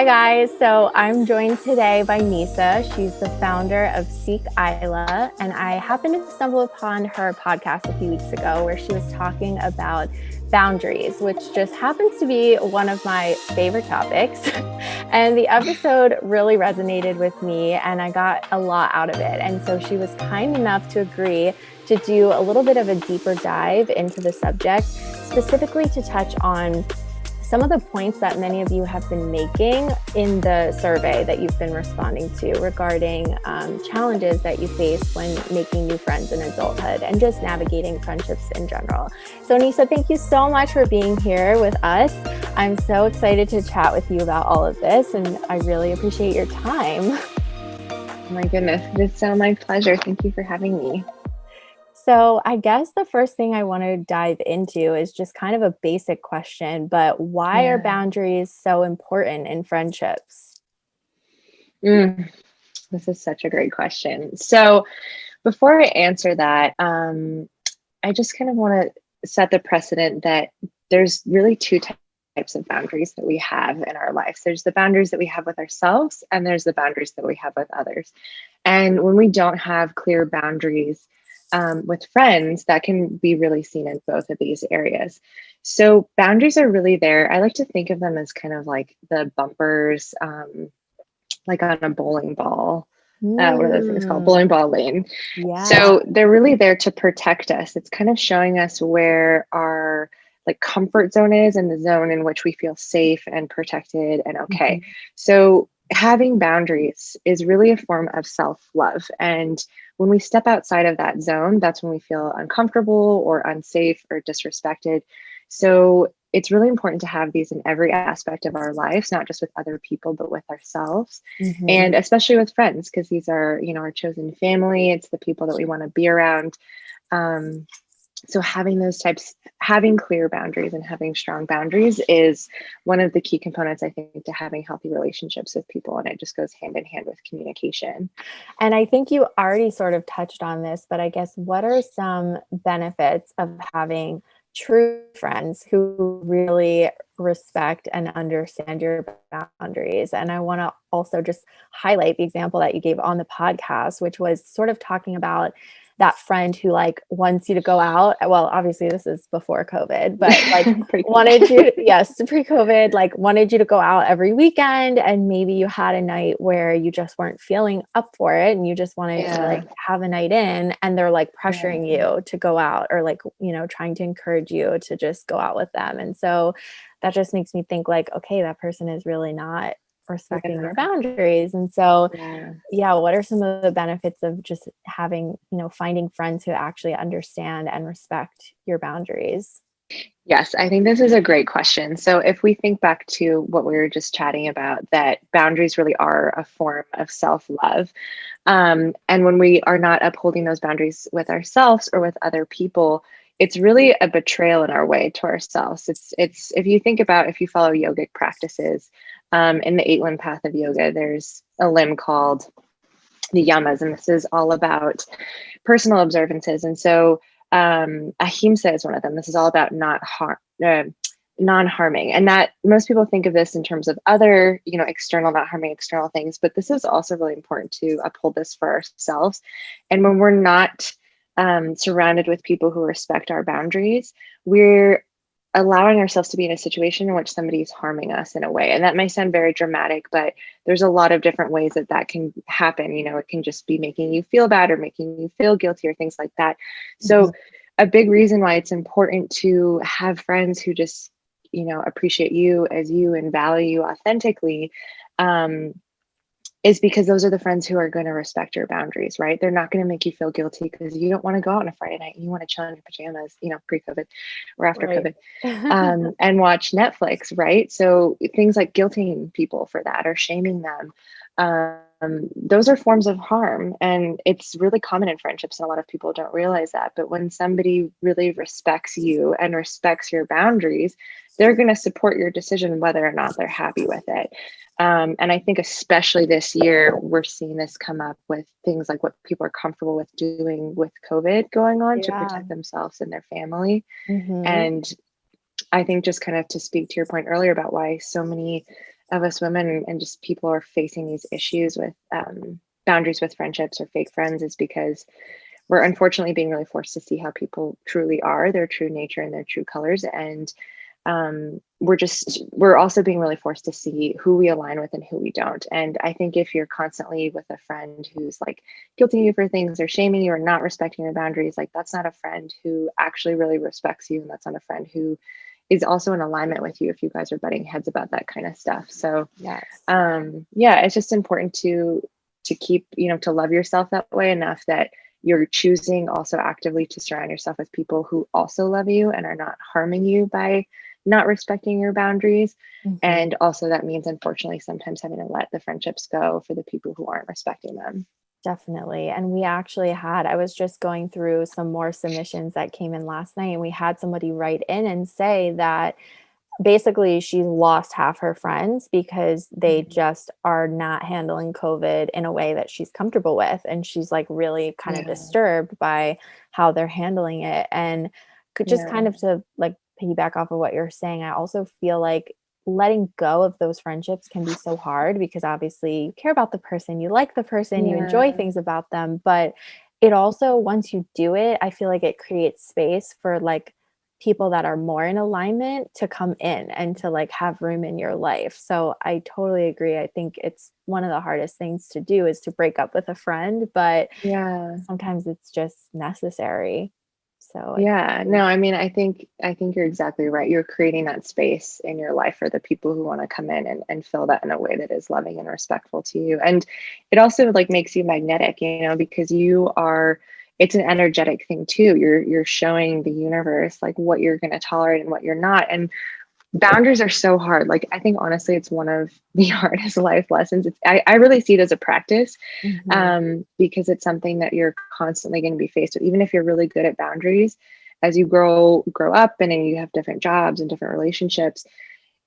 guys. So I'm joined today by Nisa. She's the founder of Seek Isla, and I happened to stumble upon her podcast a few weeks ago where she was talking about boundaries, which just happens to be one of my favorite topics. And the episode really resonated with me, and I got a lot out of it. And so she was kind enough to agree to do a little bit of a deeper dive into the subject, specifically to touch on some of the points that many of you have been making in the survey that you've been responding to regarding challenges that you face when making new friends in adulthood and just navigating friendships in general. So Nisa, thank you so much for being here with us. I'm so excited to chat with you about all of this, and I really appreciate your time. Oh my goodness, it's my pleasure. Thank you for having me. So I guess the first thing I want to dive into is just kind of a basic question, but why are boundaries so important in friendships? This is such a great question. So before I answer that, I just kind of want to set the precedent that there's really two types of boundaries that we have in our lives. There's the boundaries that we have with ourselves, and there's the boundaries that we have with others. And when we don't have clear boundaries with friends, that can be really seen in both of these areas. So boundaries are really there. I like to think of them as kind of like the bumpers, like on a bowling ball. What are those things called? Bowling ball lane. Yeah. So they're really there to protect us. It's kind of showing us where our like comfort zone is and the zone in which we feel safe and protected and okay. So having boundaries is really a form of self-love. And when we step outside of that zone, that's when we feel uncomfortable or unsafe or disrespected. So it's really important to have these in every aspect of our lives, not just with other people, but with ourselves, and especially with friends, because these are, our chosen family. It's the people that we want to be around. So having clear boundaries and having strong boundaries is one of the key components, I think, to having healthy relationships with people. And it just goes hand in hand with communication. And I think you already sort of touched on this, but I guess what are some benefits of having true friends who really respect and understand your boundaries? And I want to also just highlight the example that you gave on the podcast, which was sort of talking about that friend who like wants you to go out. Well, obviously this is before COVID, but like wanted you, yes, pre-COVID, like wanted you to go out every weekend. And maybe you had a night where you just weren't feeling up for it and you just wanted to like have a night in, and they're like pressuring you to go out, or like, trying to encourage you to just go out with them. And so that just makes me think like, okay, that person is really not respecting your boundaries. And so, what are some of the benefits of just having, finding friends who actually understand and respect your boundaries? Yes, I think this is a great question. So if we think back to what we were just chatting about, that boundaries really are a form of self-love. And when we are not upholding those boundaries with ourselves or with other people, it's really a betrayal in our way to ourselves. It's if you follow yogic practices, in the 8-limb path of yoga, there's a limb called the yamas, and this is all about personal observances. And so ahimsa is one of them. This is all about non-harming, and that most people think of this in terms of other, external, not harming external things, but this is also really important to uphold this for ourselves. And when we're not surrounded with people who respect our boundaries, we're allowing ourselves to be in a situation in which somebody's harming us in a way. And that may sound very dramatic, but there's a lot of different ways that can happen. It can just be making you feel bad or making you feel guilty or things like that. So a big reason why it's important to have friends who just, appreciate you as you and value you authentically, is because those are the friends who are going to respect your boundaries, right? They're not going to make you feel guilty because you don't want to go out on a Friday night. You want to chill in your pajamas, pre-COVID or after COVID, and watch Netflix, right? So things like guilting people for that or shaming them, those are forms of harm. And it's really common in friendships, and a lot of people don't realize that. But when somebody really respects you and respects your boundaries, they're going to support your decision whether or not they're happy with it. And I think especially this year, we're seeing this come up with things like what people are comfortable with doing with COVID going on to protect themselves and their family. And I think just kind of to speak to your point earlier about why so many of us women and just people are facing these issues with boundaries with friendships or fake friends is because we're unfortunately being really forced to see how people truly are, their true nature and their true colors. And we're also being really forced to see who we align with and who we don't. And I think if you're constantly with a friend who's like guilting you for things or shaming you or not respecting your boundaries, like that's not a friend who actually really respects you. And that's not a friend who is also in alignment with you if you guys are butting heads about that kind of stuff. So Yes. yeah, it's just important to keep, to love yourself that way enough that you're choosing also actively to surround yourself with people who also love you and are not harming you by not respecting your boundaries. Mhm. And also that means unfortunately sometimes having to let the friendships go for the people who aren't respecting them. Definitely. And we actually had, I was just going through some more submissions that came in last night, and we had somebody write in and say that basically she lost half her friends because they Mhm. just are not handling COVID in a way that she's comfortable with. And she's like really kind of Yeah. disturbed by how they're handling it. And could just Yeah. kind of to like piggyback off of what you're saying, I also feel like letting go of those friendships can be so hard because obviously you care about the person, you like the person, you enjoy Yeah. things about them, but it also, once you do it, I feel like it creates space for like people that are more in alignment to come in and to like have room in your life. So I totally agree. I think it's one of the hardest things to do is to break up with a friend, but Yeah. sometimes it's just necessary. So I Yeah, no, totally, I mean, I think you're exactly right. You're creating that space in your life for the people who want to come in and fill that in a way that is loving and respectful to you. And it also like makes you magnetic, because it's an energetic thing too. You're showing the universe like what you're going to tolerate and what you're not. And boundaries are so hard. Like I think honestly, it's one of the hardest life lessons. I really see it as a practice, mhm, because it's something that you're constantly going to be faced with. Even if you're really good at boundaries, as you grow up and then you have different jobs and different relationships,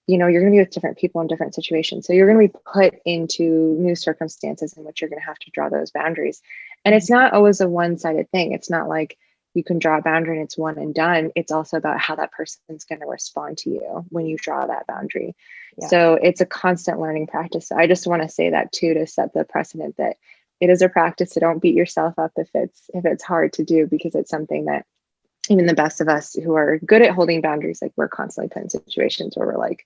you're going to be with different people in different situations. So you're going to be put into new circumstances in which you're going to have to draw those boundaries. And mhm, it's not always a one-sided thing. It's not like you can draw a boundary and it's one and done. It's also about how that person's going to respond to you when you draw that boundary. yeah. So it's a constant learning practice. So I just want to say that too, to set the precedent that it is a practice. So don't beat yourself up if it's hard to do, because it's something that even the best of us who are good at holding boundaries, like we're constantly put in situations where we're like,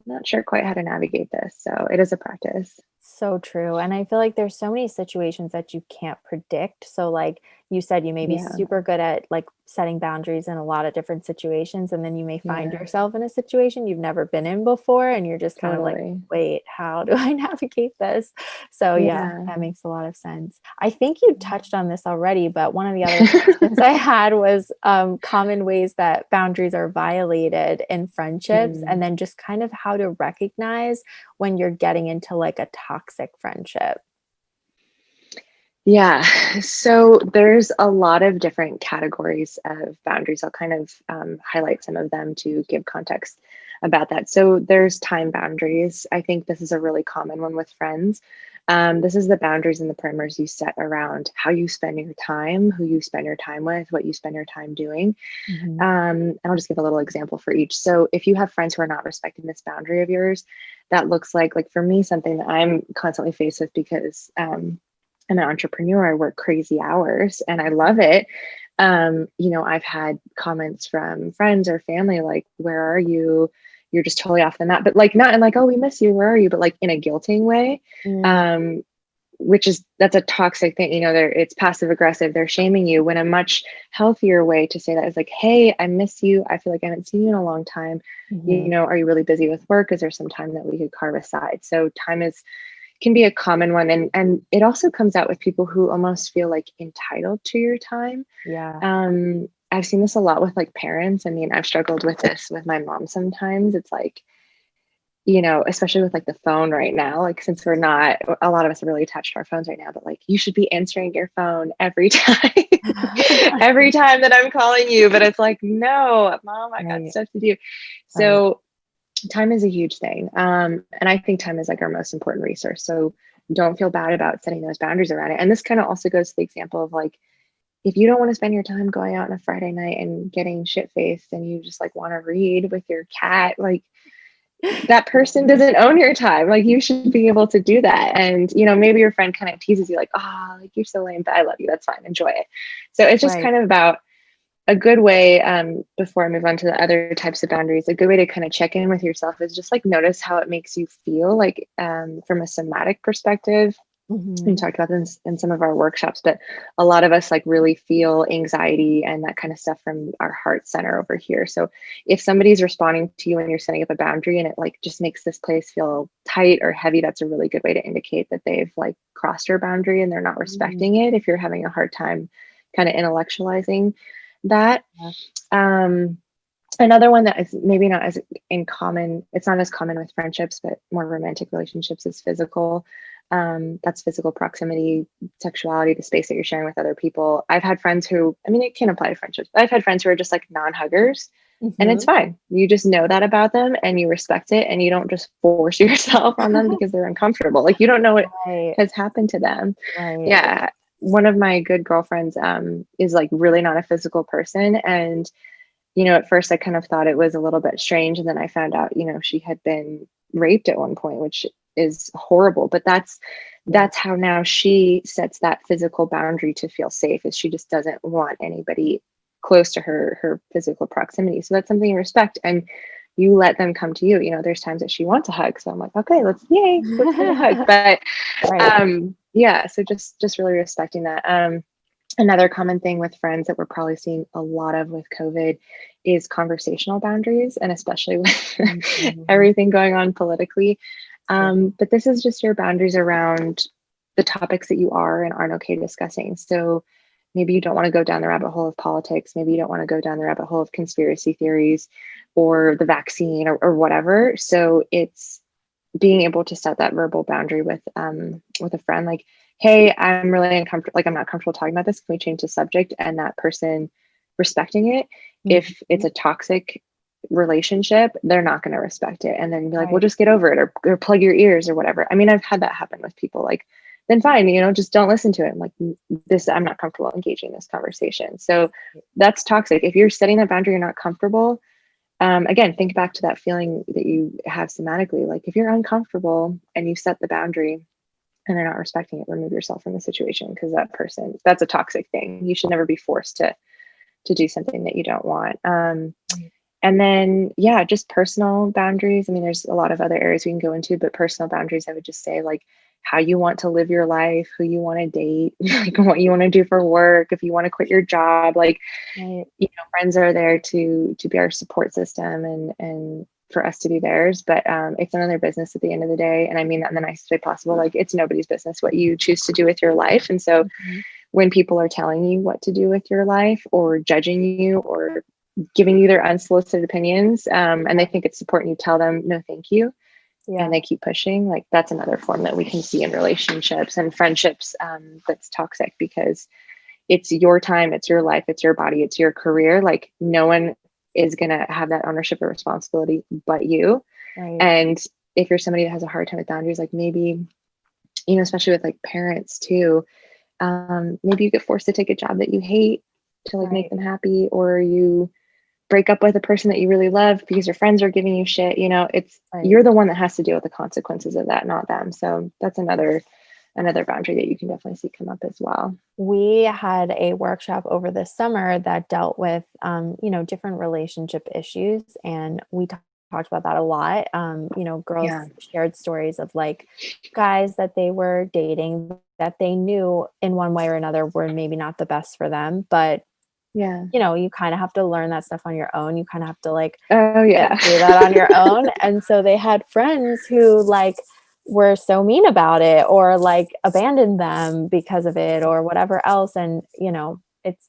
not sure quite how to navigate this. So it is a practice. So true. And I feel like there's so many situations that you can't predict. So like you said, you may be Yeah, super good at like setting boundaries in a lot of different situations. And then you may find yeah, yourself in a situation you've never been in before. And you're just kind of like, totally. wait, how do I navigate this? So yeah, Yeah. that makes a lot of sense. I think you touched on this already, but one of the other questions I had was common ways that boundaries are violated in friendships, and Mm. then just kind of how to recognize when you're getting into like a toxic friendship. Yeah. So there's a lot of different categories of boundaries. I'll kind of highlight some of them to give context about that. So there's time boundaries. I think this is a really common one with friends. This is the boundaries and the parameters you set around how you spend your time, who you spend your time with, what you spend your time doing. Mhm. And I'll just give a little example for each. So if you have friends who are not respecting this boundary of yours, that looks like for me, something that I'm constantly faced with because I'm an entrepreneur. I work crazy hours and I love it. I've had comments from friends or family like, where are you? You're just totally off the map, but like not in like, oh, we miss you. Where are you? But like in a guilting way. Mm, Um, that's a toxic thing. It's passive aggressive. They're shaming you, when a much healthier way to say that is like, hey, I miss you. I feel like I haven't seen you in a long time. mhm. Are you really busy with work? Is there some time that we could carve aside? So time is can be a common one, and it also comes out with people who almost feel like entitled to your time. Yeah. I've seen this a lot with like parents. I mean, I've struggled with this with my mom sometimes. It's like, especially with like the phone right now, like since we're not, a lot of us are really attached to our phones right now, but like you should be answering your phone every time, every time that I'm calling you. But it's like, no, mom, I got Right, stuff to do. right. So time is a huge thing. And I think time is like our most important resource. So don't feel bad about setting those boundaries around it. And this kind of also goes to the example of like, if you don't want to spend your time going out on a Friday night and getting shit faced and you just like want to read with your cat, like that person doesn't own your time. Like you should be able to do that. And, maybe your friend kind of teases you like, oh, like you're so lame, but I love you. That's fine. Enjoy it. So it's just Right. kind of about a good way, before I move on to the other types of boundaries, a good way to kind of check in with yourself is just like notice how it makes you feel, like from a somatic perspective. We Mhm. talked about this in some of our workshops, but a lot of us like really feel anxiety and that kind of stuff from our heart center over here. So if somebody's responding to you when you're setting up a boundary and it like just makes this place feel tight or heavy, that's a really good way to indicate that they've like crossed your boundary and they're not Mm, respecting it. If you're having a hard time kind of intellectualizing that. yeah. Um, Another one that is maybe not as in common, it's not as common with friendships, but more romantic relationships is physical. That's physical proximity, sexuality, the space that you're sharing with other people. I've had friends who, I mean, it can apply to friendships, but I've had friends who are just like non-huggers, and it's Mhm. fine. You just know that about them and you respect it, and you don't just force yourself on them because they're uncomfortable. Like you don't know what Right, has happened to them. right. Yeah. One of my good girlfriends is like really not a physical person, and at first I kind of thought it was a little bit strange. And then I found out, she had been raped at one point, which is horrible. But Yeah, that's how now she sets that physical boundary to feel safe, is she just doesn't want anybody close to her physical proximity. So that's something you respect. And you let them come to you. There's times that she wants a hug. So I'm like, okay, let's get a hug. But right. yeah, so just really respecting that. Another common thing with friends that we're probably seeing a lot of with COVID is conversational boundaries, and especially with Mhm. everything going on politically. Yeah, But this is just your boundaries around the topics that you are and aren't okay discussing. So maybe you don't want to go down the rabbit hole of politics. Maybe you don't want to go down the rabbit hole of conspiracy theories or the vaccine or whatever. So it's being able to set that verbal boundary with a friend, like, hey, I'm really uncomfortable, like I'm not comfortable talking about this, can we change the subject? And that person respecting it. If it's mhm. a toxic relationship, they're not going to respect it and then be like, well, Right, just get over it, or plug your ears or whatever. I mean, I've had that happen with people, like, then fine, just don't listen to it. I'm like, this, I'm not comfortable engaging this conversation. So that's toxic. If you're setting that boundary, you're not comfortable. Again, think back to that feeling that you have somatically. Like if you're uncomfortable and you set the boundary and they're not respecting it, remove yourself from the situation, because that person, that's a toxic thing. You should never be forced to do something that you don't want. right. And then, yeah, just personal boundaries. I mean, there's a lot of other areas we can go into, but personal boundaries, I would just say like how you want to live your life, who you want to date, like what you want to do for work, if you want to quit your job, like, Right. friends are there to be our support system and for us to be theirs. But it's none of their business at the end of the day. And I mean that in the nicest way possible. Like it's nobody's business what you choose to do with your life. And so Mhm. when people are telling you what to do with your life or judging you or giving you their unsolicited opinions, and they think it's important, you tell them no thank you, and Yeah, they keep pushing, like that's another form that we can see in relationships and friendships, that's toxic, because it's your time, it's your life, it's your body, it's your career. Like no one is going to have that ownership or responsibility but you. right. And if you're somebody that has a hard time with boundaries, like maybe, especially with like parents too, maybe you get forced to take a job that you hate to like make Right, them happy, or you break up with a person that you really love because your friends are giving you shit. It's, right. you're the one that has to deal with the consequences of that, not them. So that's another boundary that you can definitely see come up as well. We had a workshop over the summer that dealt with, different relationship issues, and we talked about that a lot. Girls Yeah. shared stories of like guys that they were dating that they knew in one way or another were maybe not the best for them, but Yeah. you kind of have to learn that stuff on your own. You kind of have to like Oh get yeah. through that on your own. And so they had friends who like were so mean about it or like abandoned them because of it or whatever else. And,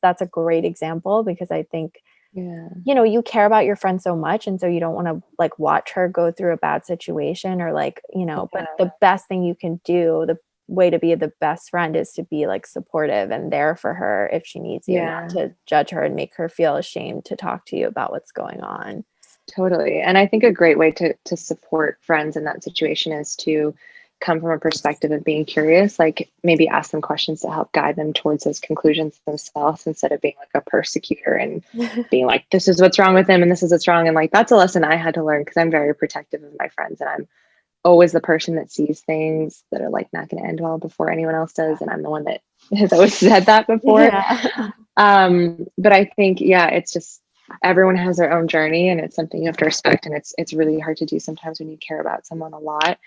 that's a great example because I think, Yeah. you care about your friend so much. And so you don't want to like watch her go through a bad situation or like, but Yeah. the best thing you can do, the way to be the best friend is to be like supportive and there for her if she needs you, not Yeah. to judge her and make her feel ashamed to talk to you about what's going on. Totally. And I think a great way to support friends in that situation is to come from a perspective of being curious, like maybe ask them questions to help guide them towards those conclusions themselves, instead of being like a persecutor and being like, this is what's wrong with them and this is what's wrong. And like, that's a lesson I had to learn, because I'm very protective of my friends, and I'm always the person that sees things that are like not going to end well before anyone else does. And I'm the one that has always said that before. Yeah. But I think, yeah, it's just, everyone has their own journey, and it's something you have to respect. And it's really hard to do sometimes when you care about someone a lot.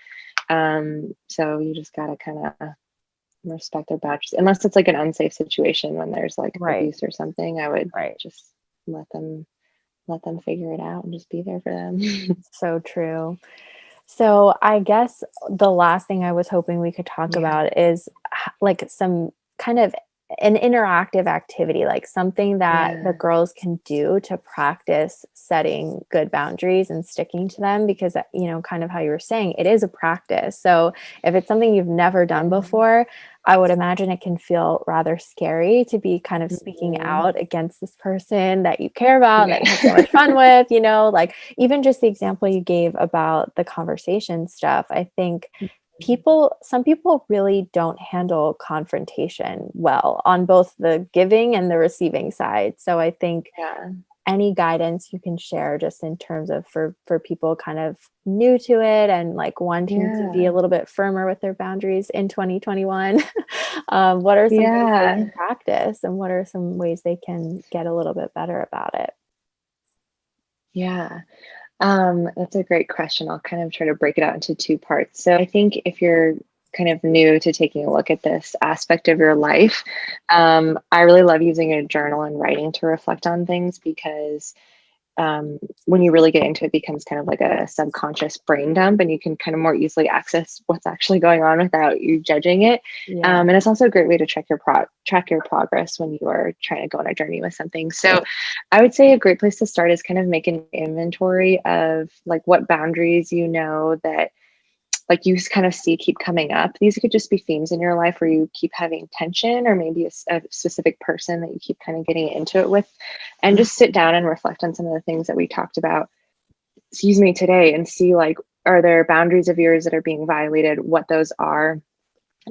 So you just gotta kind of respect their boundaries, unless it's like an unsafe situation when there's like Right. abuse or something. I would Right. just let them figure it out and just be there for them. So true. So I guess the last thing I was hoping we could talk Yeah. about is like some kind of an interactive activity, like something that the Yeah. girls can do to practice setting good boundaries and sticking to them, because kind of how you were saying, it is a practice. So if it's something you've never done Mhm. before, I would imagine it can feel rather scary to be kind of speaking Mhm. out against this person that you care about and that Yeah. you have so much fun with, like even just the example you gave about the conversation stuff. I think some people really don't handle confrontation well on both the giving and the receiving side. So I think Yeah. any guidance you can share just in terms of for people kind of new to it and like wanting to be a Yeah. little bit firmer with their boundaries in 2021. What are some ways they Yeah. can practice, and what are some ways they can get a little bit better about it? Yeah. That's a great question. I'll kind of try to break it out into two parts. So I think if you're kind of new to taking a look at this aspect of your life, I really love using a journal and writing to reflect on things, because when you really get into it, it becomes kind of like a subconscious brain dump, and you can kind of more easily access what's actually going on without you judging it. Yeah. And it's also a great way to track your progress when you are trying to go on a journey with something. So I would say a great place to start is kind of make an inventory of like what boundaries that like you kind of see keep coming up. These could just be themes in your life where you keep having tension, or maybe a specific person that you keep kind of getting into it with, and just sit down and reflect on some of the things that we talked about, today, and see like, are there boundaries of yours that are being violated, what those are,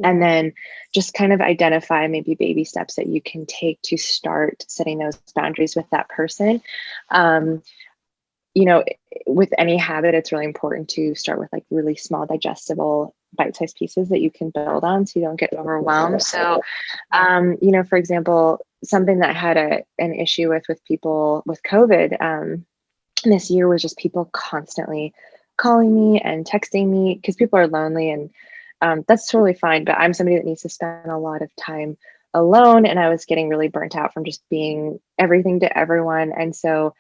and Yeah. then just kind of identify maybe baby steps that you can take to start setting those boundaries with that person. Um, you know, with any habit, it's really important to start with like really small, digestible, bite-sized pieces that you can build on, so you don't get overwhelmed. So, for example, something that I had an issue with people with COVID this year was just people constantly calling me and texting me, because people are lonely, and that's totally fine. But I'm somebody that needs to spend a lot of time alone, and I was getting really burnt out from just being everything to everyone. And so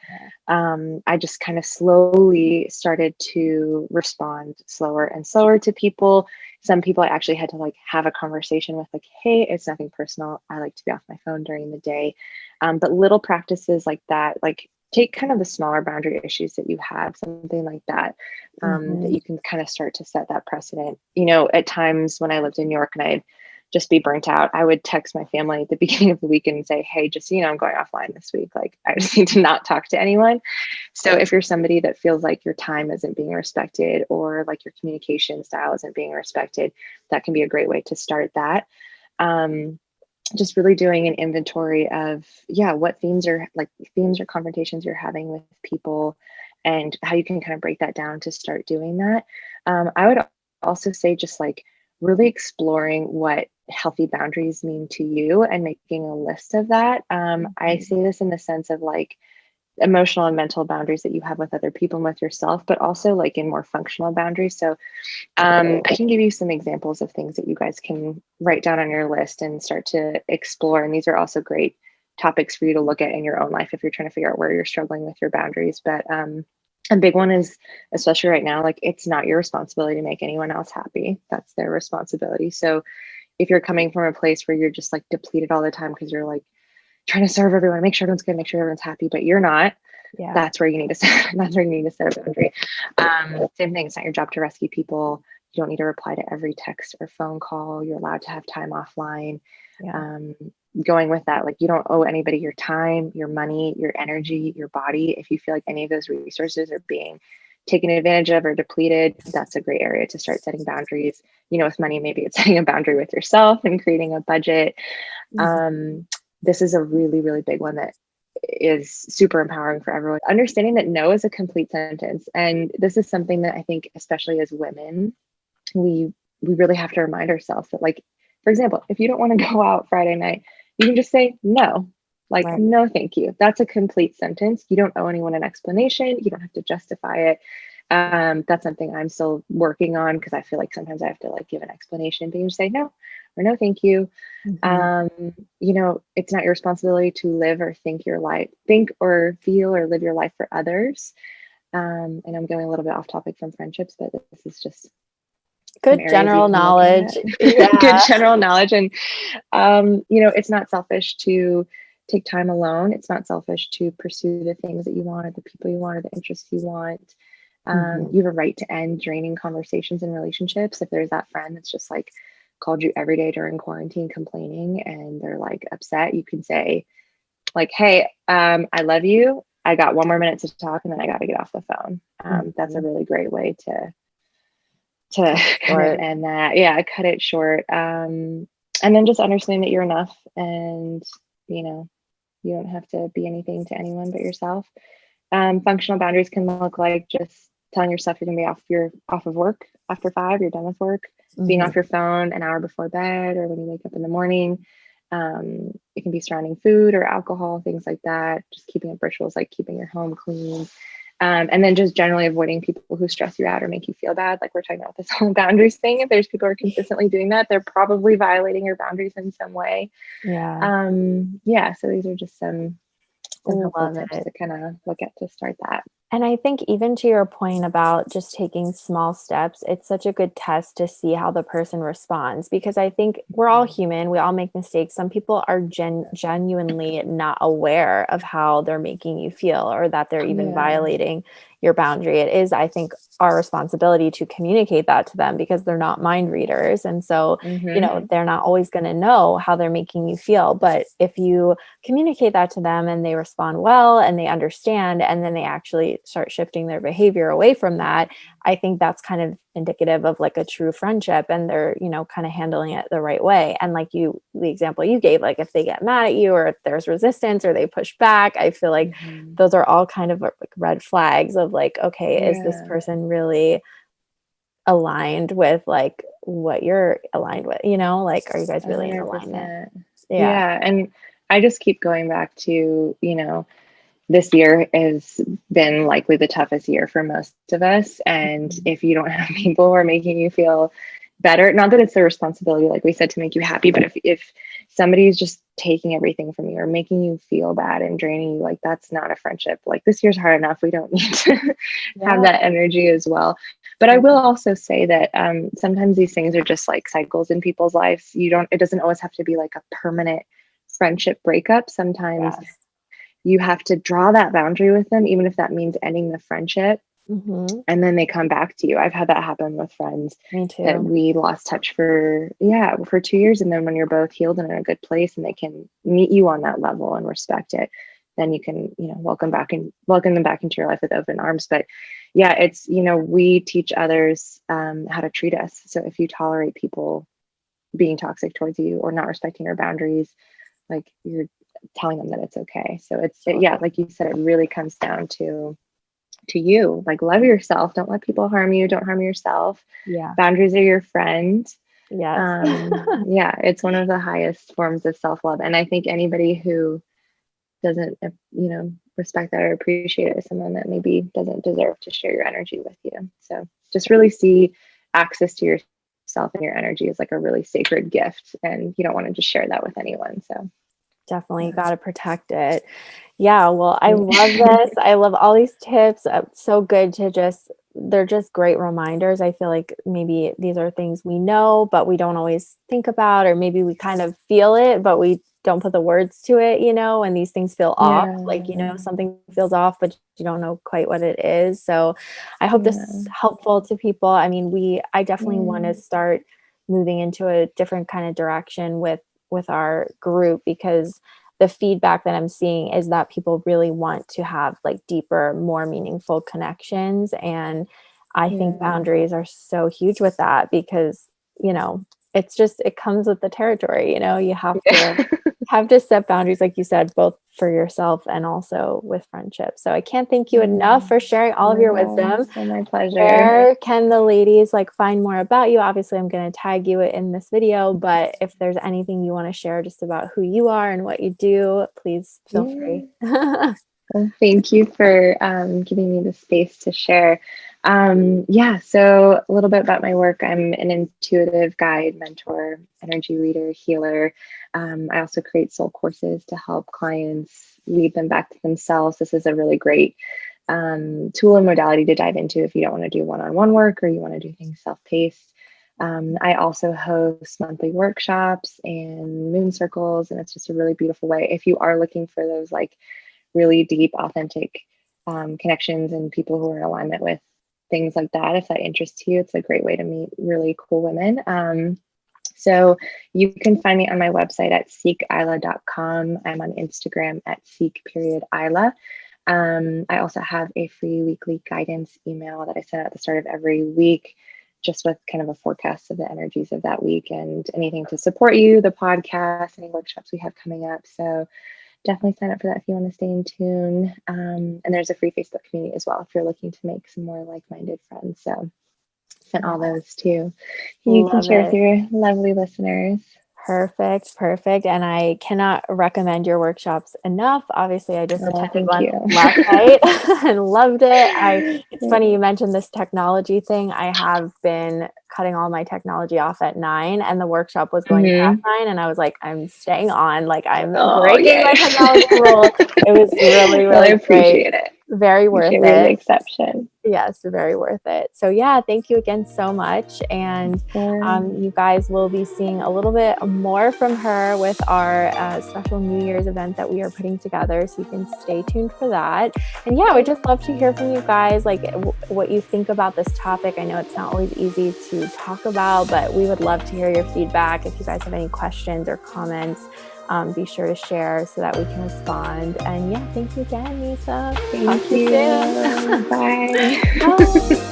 I just kind of slowly started to respond slower and slower to people. Some people I actually had to like have a conversation with, like, hey, it's nothing personal. I like to be off my phone during the day. But little practices like that, like take kind of the smaller boundary issues that you have, something like that, that Mhm. you can kind of start to set that precedent. At times when I lived in New York and I'd just be burnt out, I would text my family at the beginning of the week and say, hey, just so you know, I'm going offline this week. Like, I just need to not talk to anyone. So if you're somebody that feels like your time isn't being respected, or like your communication style isn't being respected, that can be a great way to start that. Um, just really doing an inventory of, yeah, what themes or confrontations you're having with people, and how you can kind of break that down to start doing that. I would also say just like really exploring what healthy boundaries mean to you and making a list of that. I Mhm. say this in the sense of like emotional and mental boundaries that you have with other people and with yourself, but also like in more functional boundaries. So I can give you some examples of things that you guys can write down on your list and start to explore. And these are also great topics for you to look at in your own life if you're trying to figure out where you're struggling with your boundaries. But a big one is, especially right now, like, it's not your responsibility to make anyone else happy. That's their responsibility. So if you're coming from a place where you're just like depleted all the time because you're like trying to serve everyone, make sure everyone's good, make sure everyone's happy, but you're not, Yeah. that's where you need to set that's where you need to set a boundary. Same thing, it's not your job to rescue people. You don't need to reply to every text or phone call. You're allowed to have time offline. Yeah. um, Going with that, like, you don't owe anybody your time, your money, your energy, your body. If you feel like any of those resources are being taken advantage of or depleted, that's a great area to start setting boundaries. With money, maybe it's setting a boundary with yourself and creating a budget. This is a really, really big one that is super empowering for everyone. Understanding that no is a complete sentence. And this is something that I think, especially as women, we really have to remind ourselves that, like, for example, if you don't want to go out Friday night, you can just say no. Like, Right. no, thank you. That's a complete sentence. You don't owe anyone an explanation. You don't have to justify it. That's something I'm still working on, because I feel like sometimes I have to like give an explanation, but you just say no or no, thank you. It's not your responsibility to live or think or feel or live your life for others. And I'm going a little bit off topic from friendships, but this is just good general knowledge. Yeah. Good general knowledge. And, it's not selfish to take time alone. It's not selfish to pursue the things that you want, or the people you want, or the interests you want. You have a right to end draining conversations and relationships. If there's that friend that's just like called you every day during quarantine complaining and they're like upset, you can say like, hey, I love you. I got 1 more minute to talk and then I got to get off the phone. That's a really great way to kind of end that. Yeah, cut it short. And then just understand that you're enough, and you don't have to be anything to anyone but yourself. Functional boundaries can look like just telling yourself you're gonna be off of work after 5, you're done with work, being off your phone an hour before bed or when you wake up in the morning. It can be surrounding food or alcohol, things like that. Just keeping up rituals like keeping your home clean. And then just generally avoiding people who stress you out or make you feel bad. Like we're talking about this whole boundaries thing. If there's people who are consistently doing that, they're probably violating your boundaries in some way. So these are just some helpful tips to kind of look at to start that. And I think even to your point about just taking small steps, it's such a good test to see how the person responds, because I think we're all human. We all make mistakes. Some people are genuinely not aware of how they're making you feel, or that they're even violating your boundary. It is, I think, our responsibility to communicate that to them, because they're not mind readers. And so, they're not always going to know how they're making you feel. But if you communicate that to them and they respond well and they understand, and then they actually start shifting their behavior away from that, I think that's kind of indicative of like a true friendship, and they're, kind of handling it the right way. And like the example you gave, like if they get mad at you, or if there's resistance or they push back, I feel like those are all kind of like red flags of like, okay, is this person really aligned with like what you're aligned with, like, are you guys really in alignment? Yeah. And I just keep going back to, this year has been likely the toughest year for most of us. And if you don't have people who are making you feel better, not that it's their responsibility, like we said, to make you happy, but if somebody's just taking everything from you or making you feel bad and draining you, like that's not a friendship. Like this year's hard enough. We don't need to have that energy as well. But I will also say that sometimes these things are just like cycles in people's lives. It doesn't always have to be like a permanent friendship breakup. Sometimes you have to draw that boundary with them, even if that means ending the friendship. And then they come back to you. I've had that happen with friends. Me too. That we lost touch for 2 years. And then when you're both healed and in a good place and they can meet you on that level and respect it, then you can, welcome them back into your life with open arms. But it's, we teach others how to treat us. So if you tolerate people being toxic towards you or not respecting your boundaries, like you're telling them that it's okay. So like you said, it really comes down to you. Like, love yourself. Don't let people harm you. Don't harm yourself. Boundaries are your friend. It's one of the highest forms of self-love. And I think anybody who doesn't, respect that or appreciate it is someone that maybe doesn't deserve to share your energy with you. So just really see access to yourself and your energy as like a really sacred gift. And you don't want to just share that with anyone. So definitely got to protect it. Yeah. Well, I love this. I love all these tips. So good to they're just great reminders. I feel like maybe these are things we know, but we don't always think about, or maybe we kind of feel it, but we don't put the words to it, and these things feel off, like, something feels off, but you don't know quite what it is. So I hope this is helpful to people. I mean, I definitely want to start moving into a different kind of direction with our group, because the feedback that I'm seeing is that people really want to have like deeper, more meaningful connections. And I think boundaries are so huge with that because, you know, it's just, it comes with the territory, you know, you have to set boundaries, like you said, both for yourself and also with friendships. So I can't thank you enough for sharing all of your wisdom. So my pleasure. Where can the ladies like find more about you? Obviously, I'm going to tag you in this video, but if there's anything you want to share just about who you are and what you do, please feel free. Well, thank you for giving me the space to share. So a little bit about my work. I'm an intuitive guide, mentor, energy reader, healer. I also create soul courses to help clients lead them back to themselves. This is a really great tool and modality to dive into if you don't want to do one-on-one work or you want to do things self-paced. I also host monthly workshops and moon circles, and it's just a really beautiful way. If you are looking for those like really deep, authentic connections and people who are in alignment with things like that, if that interests you, it's a great way to meet really cool women. So you can find me on my website at seekisla.com. I'm on Instagram at seek.isla. I also have a free weekly guidance email that I send at the start of every week, just with kind of a forecast of the energies of that week and anything to support you, the podcast, any workshops we have coming up. So definitely sign up for that if you want to stay in tune. And there's a free Facebook community as well if you're looking to make some more like-minded friends. So sent all those too. You can share with your lovely listeners. Perfect. And I cannot recommend your workshops enough. Obviously, I just attended one you. last night and loved it. It's funny you mentioned this technology thing. I have been cutting all my technology off at 9 and the workshop was going past 9 and I was like, I'm staying on, like I'm breaking my technology rule. It was really, really appreciate it. Very worth it. The exception. Yes, very worth it. So yeah, thank you again so much. And you guys will be seeing a little bit more from her with our special New Year's event that we are putting together. So you can stay tuned for that. And yeah, we'd just love to hear from you guys, like what you think about this topic. I know it's not always easy to talk about, but we would love to hear your feedback. If you guys have any questions or comments, be sure to share so that we can respond. And yeah, thank you again, Nisa. Thank you. Soon. Bye. Bye.